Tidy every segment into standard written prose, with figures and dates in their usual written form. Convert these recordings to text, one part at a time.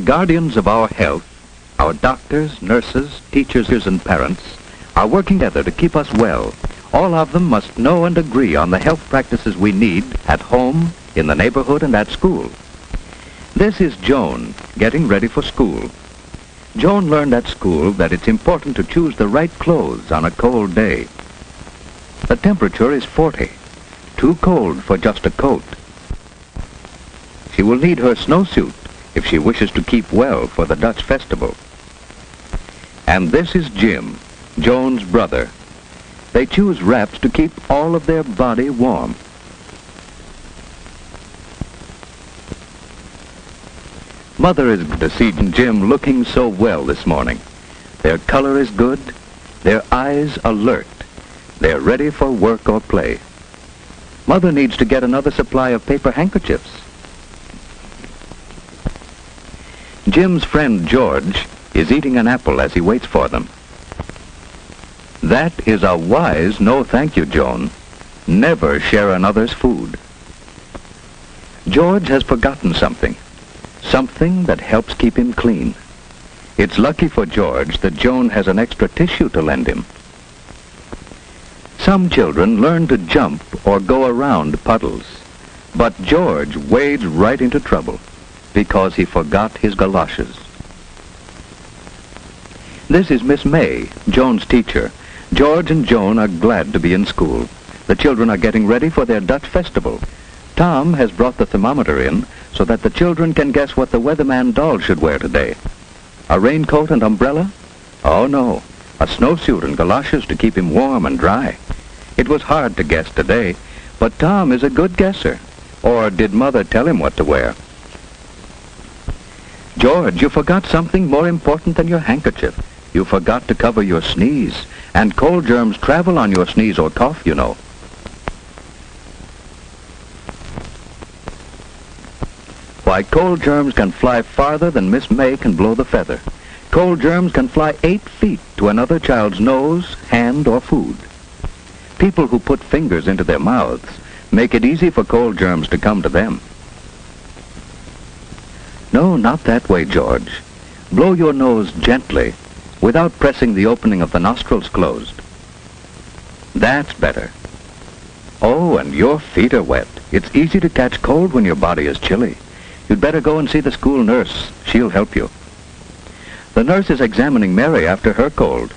guardians of our health, our doctors, nurses, teachers, and parents are working together to keep us well. All of them must know and agree on the health practices we need at home, in the neighborhood, and at school. This is Joan getting ready for school. Joan learned at school that it's important to choose the right clothes on a cold day. The temperature is 40, too cold for just a coat. She will need her snowsuit if she wishes to keep well for the Dutch festival. And this is Jim, Joan's brother. They choose wraps to keep all of their body warm. Mother is glad to see Jim looking so well this morning. Their color is good, their eyes alert. They're ready for work or play. Mother needs to get another supply of paper handkerchiefs. Jim's friend George is eating an apple as he waits for them. That is a wise no thank you, Joan. Never share another's food. George has forgotten something that helps keep him clean. It's lucky for George that Joan has an extra tissue to lend him. Some children learn to jump or go around puddles, but George wades right into trouble because he forgot his galoshes. This is Miss May, Joan's teacher. George and Joan are glad to be in school. The children are getting ready for their Dutch festival. Tom has brought the thermometer in so that the children can guess what the weatherman doll should wear today. A raincoat and umbrella? Oh no, a snowsuit and galoshes to keep him warm and dry. It was hard to guess today, but Tom is a good guesser. Or did Mother tell him what to wear? George, you forgot something more important than your handkerchief. You forgot to cover your sneeze, and cold germs travel on your sneeze or cough, you know. Why, cold germs can fly farther than Miss May can blow the feather. Cold germs can fly 8 feet to another child's nose, hand, or food. People who put fingers into their mouths make it easy for cold germs to come to them. No, not that way, George. Blow your nose gently, without pressing the opening of the nostrils closed. That's better. Oh, and your feet are wet. It's easy to catch cold when your body is chilly. You'd better go and see the school nurse. She'll help you. The nurse is examining Mary after her cold.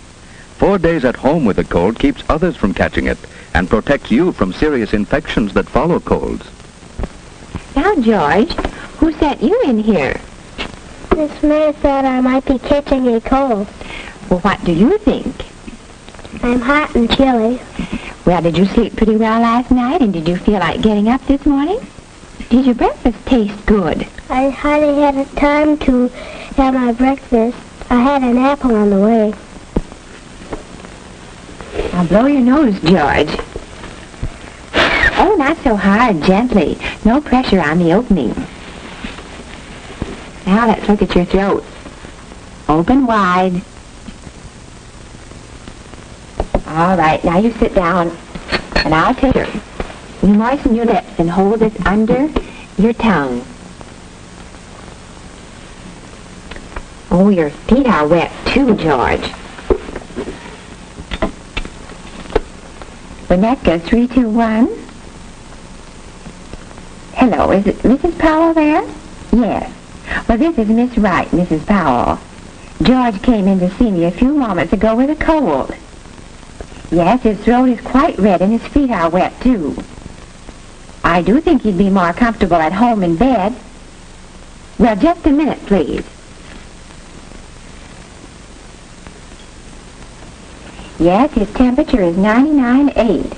4 days at home with a cold keeps others from catching it and protects you from serious infections that follow colds. Now, George, who sent you in here? Miss May said I might be catching a cold. Well, what do you think? I'm hot and chilly. Well, did you sleep pretty well last night, and did you feel like getting up this morning? Did your breakfast taste good? I hardly had time to have my breakfast. I had an apple on the way. Now blow your nose, George. Oh, not so hard, gently. No pressure on the opening. Now let's look at your throat. Open wide. All right, now you sit down, and I'll take her. You moisten your lips and hold this under your tongue. Oh, your feet are wet too, George. Winnetka, 3, 2, 1. Hello, is it Mrs. Powell there? Yes. Well, this is Miss Wright, Mrs. Powell. George came in to see me a few moments ago with a cold. Yes, his throat is quite red and his feet are wet too. I do think he'd be more comfortable at home in bed. Well, just a minute, please. Yes, his temperature is 99.8.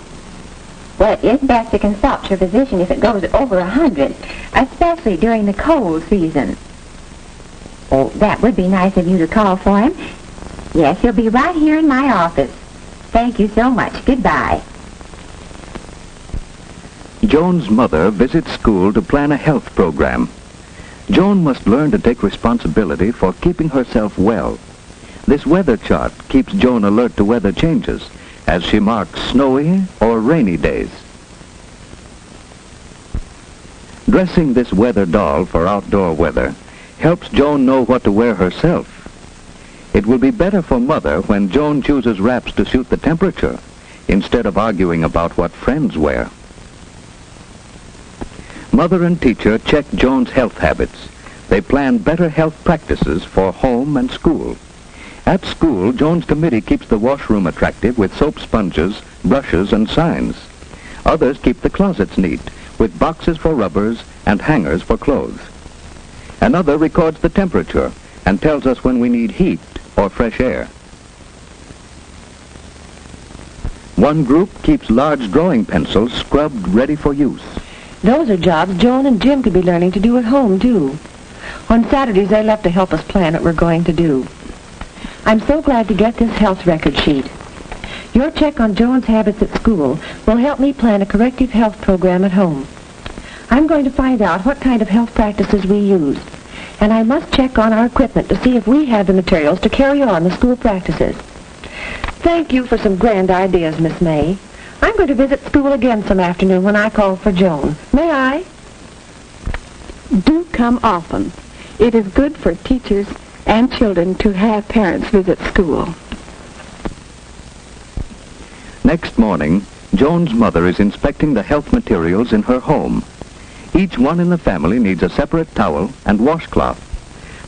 Well, it is best to consult your physician if it goes over 100, especially during the cold season. Oh, that would be nice of you to call for him. Yes, he'll be right here in my office. Thank you so much. Goodbye. Joan's mother visits school to plan a health program. Joan must learn to take responsibility for keeping herself well. This weather chart keeps Joan alert to weather changes as she marks snowy or rainy days. Dressing this weather doll for outdoor weather helps Joan know what to wear herself. It will be better for Mother when Joan chooses wraps to suit the temperature, instead of arguing about what friends wear. Mother and teacher check Joan's health habits. They plan better health practices for home and school. At school, Joan's committee keeps the washroom attractive with soap sponges, brushes, and signs. Others keep the closets neat with boxes for rubbers and hangers for clothes. Another records the temperature and tells us when we need heat or fresh air. One group keeps large drawing pencils scrubbed ready for use. Those are jobs Joan and Jim could be learning to do at home, too. On Saturdays, they love to help us plan what we're going to do. I'm so glad to get this health record sheet. Your check on Joan's habits at school will help me plan a corrective health program at home. I'm going to find out what kind of health practices we use, and I must check on our equipment to see if we have the materials to carry on the school practices. Thank you for some grand ideas, Miss May. I'm going to visit school again some afternoon when I call for Joan. May I? Do come often. It is good for teachers and children to have parents visit school. Next morning, Joan's mother is inspecting the health materials in her home. Each one in the family needs a separate towel and washcloth.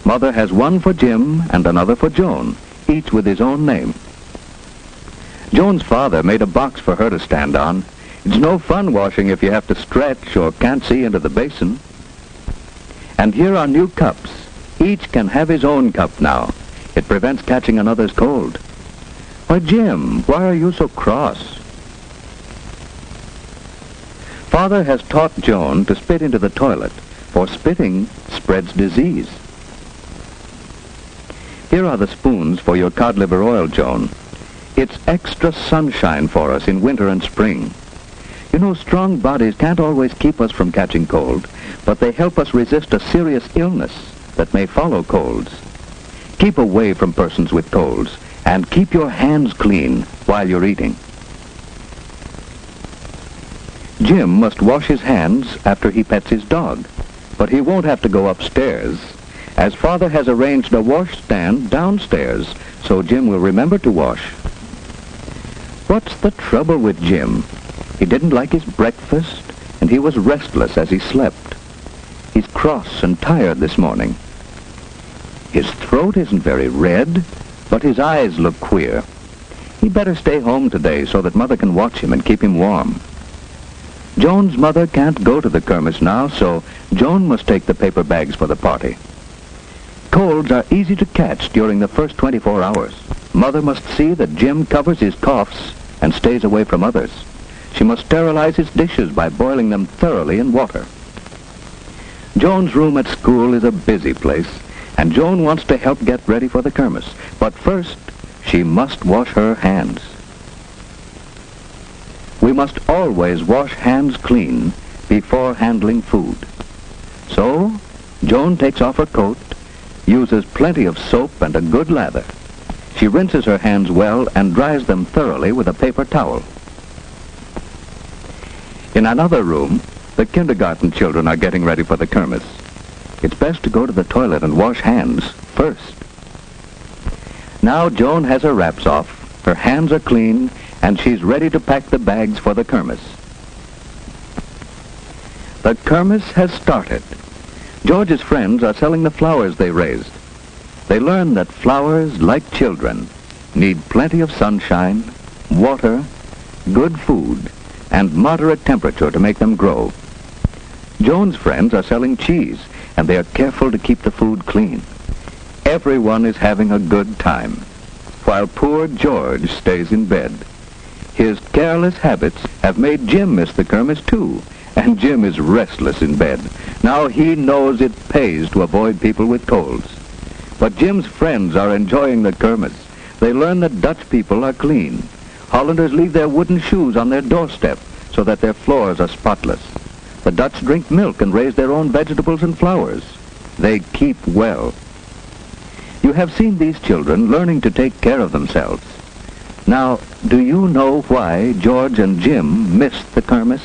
Mother has one for Jim and another for Joan, each with his own name. Joan's father made a box for her to stand on. It's no fun washing if you have to stretch or can't see into the basin. And here are new cups. Each can have his own cup now. It prevents catching another's cold. Why, Jim, why are you so cross? Father has taught Joan to spit into the toilet, for spitting spreads disease. Here are the spoons for your cod liver oil, Joan. It's extra sunshine for us in winter and spring. You know, strong bodies can't always keep us from catching cold, but they help us resist a serious illness that may follow colds. Keep away from persons with colds, and keep your hands clean while you're eating. Jim must wash his hands after he pets his dog, but he won't have to go upstairs, as Father has arranged a wash stand downstairs, so Jim will remember to wash. What's the trouble with Jim? He didn't like his breakfast, and he was restless as he slept. He's cross and tired this morning. His throat isn't very red, but his eyes look queer. He better stay home today so that Mother can watch him and keep him warm. Joan's mother can't go to the kermis now, so Joan must take the paper bags for the party. Colds are easy to catch during the first 24 hours. Mother must see that Jim covers his coughs and stays away from others. She must sterilize his dishes by boiling them thoroughly in water. Joan's room at school is a busy place, and Joan wants to help get ready for the kermis. But first, she must wash her hands. We must always wash hands clean before handling food. So, Joan takes off her coat, uses plenty of soap and a good lather. She rinses her hands well and dries them thoroughly with a paper towel. In another room, the kindergarten children are getting ready for the kermis. It's best to go to the toilet and wash hands first. Now Joan has her wraps off, her hands are clean, and she's ready to pack the bags for the kermis. The kermis has started. George's friends are selling the flowers they raised. They learn that flowers, like children, need plenty of sunshine, water, good food, and moderate temperature to make them grow. Joan's friends are selling cheese, and they are careful to keep the food clean. Everyone is having a good time, while poor George stays in bed. His careless habits have made Jim miss the kermis too, and Jim is restless in bed. Now he knows it pays to avoid people with colds. But Jim's friends are enjoying the kermis. They learn that Dutch people are clean. Hollanders leave their wooden shoes on their doorstep so that their floors are spotless. The Dutch drink milk and raise their own vegetables and flowers. They keep well. You have seen these children learning to take care of themselves. Now, do you know why George and Jim missed the kermis?